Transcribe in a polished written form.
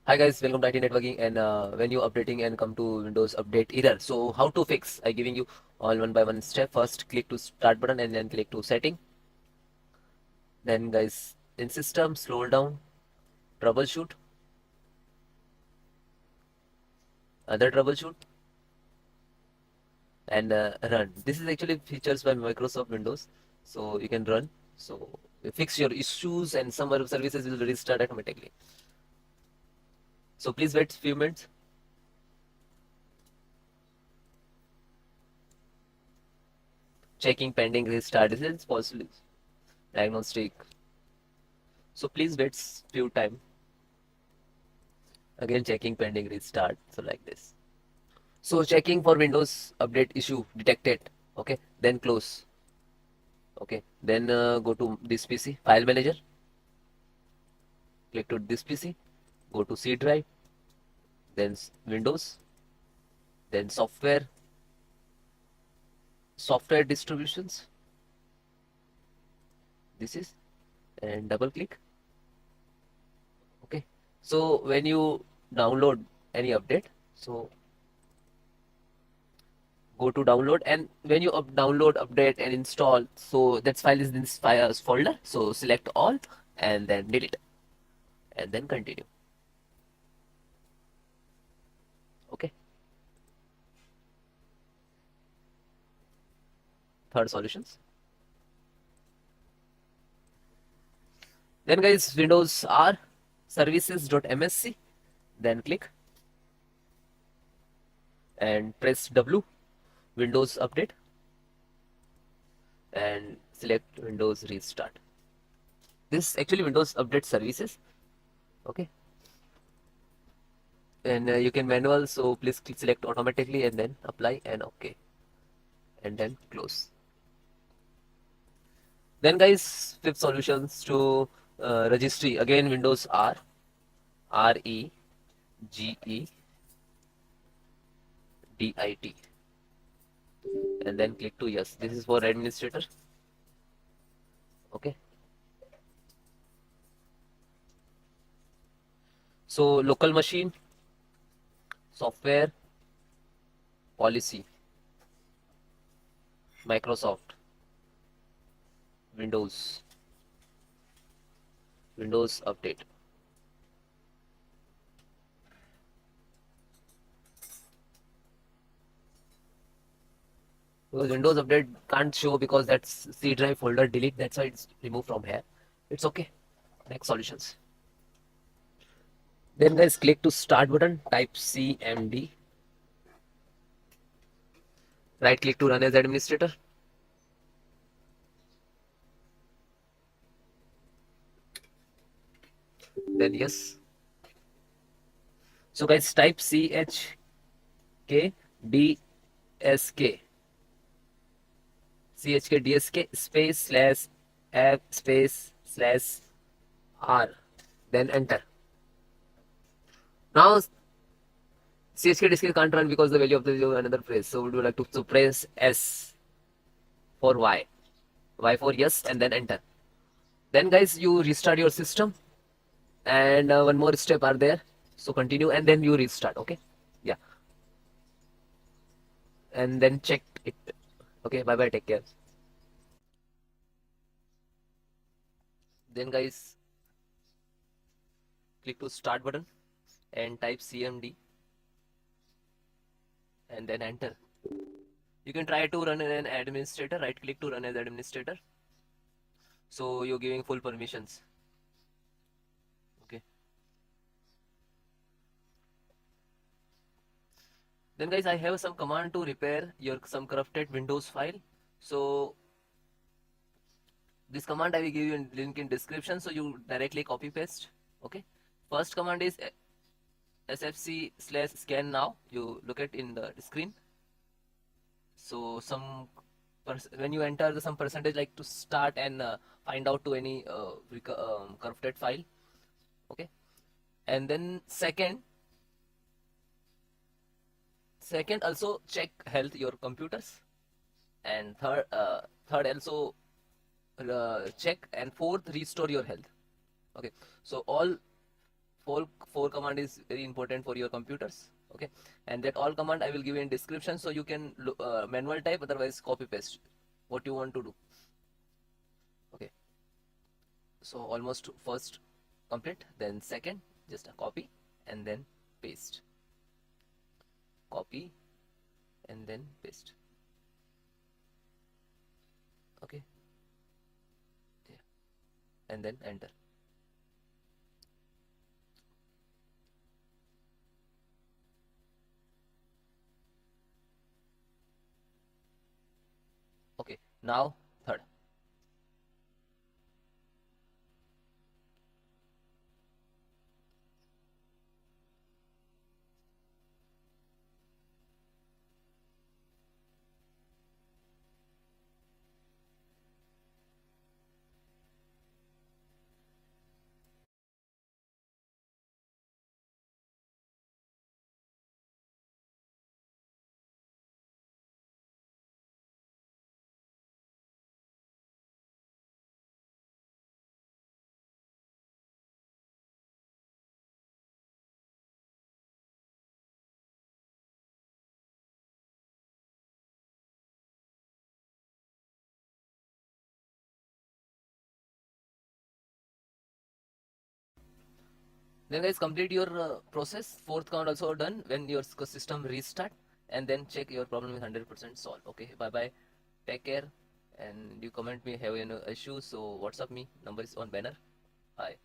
Hi guys, welcome to IT Networking. And when you updating and come to Windows Update error, so how to fix? I giving you all one by one step. First, click to Start button and then click to Setting. Then guys, in System, scroll down, Troubleshoot, other Troubleshoot, and Run. This is actually features by Microsoft Windows, so you can run. So you fix your issues and some other services will restart automatically. So please wait few minutes. Checking pending restart. This is possible diagnostic. So please wait few time. Again checking pending restart. So like this. So checking for Windows update issue detected. Okay. Then close. Okay. Then go to this PC file manager. Click to this PC. Go to C drive. Then Windows. Then software. Software distributions. This is and double click. Okay. So when you download any update, so go to download, and when you download, update and install, so that file is in this files folder, so select all and then delete and then continue. Okay. Third solutions. Then guys, Windows R services.msc, then click and press W, Windows update, and select Windows restart. This actually Windows update services. Okay. And you can manual, so please click select automatically and then apply and okay, and then close. Then guys, fifth solutions to registry, again Windows R REGEDIT, and then click to yes. This is for administrator. Okay. So local machine, software, policy, Microsoft, Windows, Windows update. Because Windows update can't show because that's C drive folder delete. That's why it's removed from here. It's okay. Next solutions. Then guys, click to start button. Type CMD. Right click to run as administrator. Then yes. So guys, type CHKDSK space slash app space slash R, then enter. Now CHKDSK can't run because the value of the another phrase. So would you like to press S for Y for yes, and then enter. Then guys, you restart your system, and one more step are there. So continue and then you restart. Okay. Yeah. And then check it. Okay. Bye bye. Take care. Then guys, click to start button and type CMD and then enter. You can try to run as an administrator. Right click to run as administrator. So you're giving full permissions. Okay. Then guys, I have some command to repair your some corrupted Windows file. So this command I will give you in link in description. So you directly copy paste. Okay. First command is sfc/scannow. You look at in the screen. So some when you enter some percentage like to start and find out to any corrupted file. Okay. And then second also check health your computers, and third also check, and fourth restore your health. Okay. So all four command is very important for your computers. Okay, and that all command I will give you in description, so you can manual type, otherwise copy paste what you want to do. Okay, so almost first complete, then second just a copy and then paste, copy and then paste. Okay, yeah, and then enter. Okay, now third. Then guys, complete your process. Fourth count also done. When your system restart, and then check your problem is 100% solved. Okay, bye bye, take care, and you comment me have any issue, so WhatsApp me, number is on banner. Bye.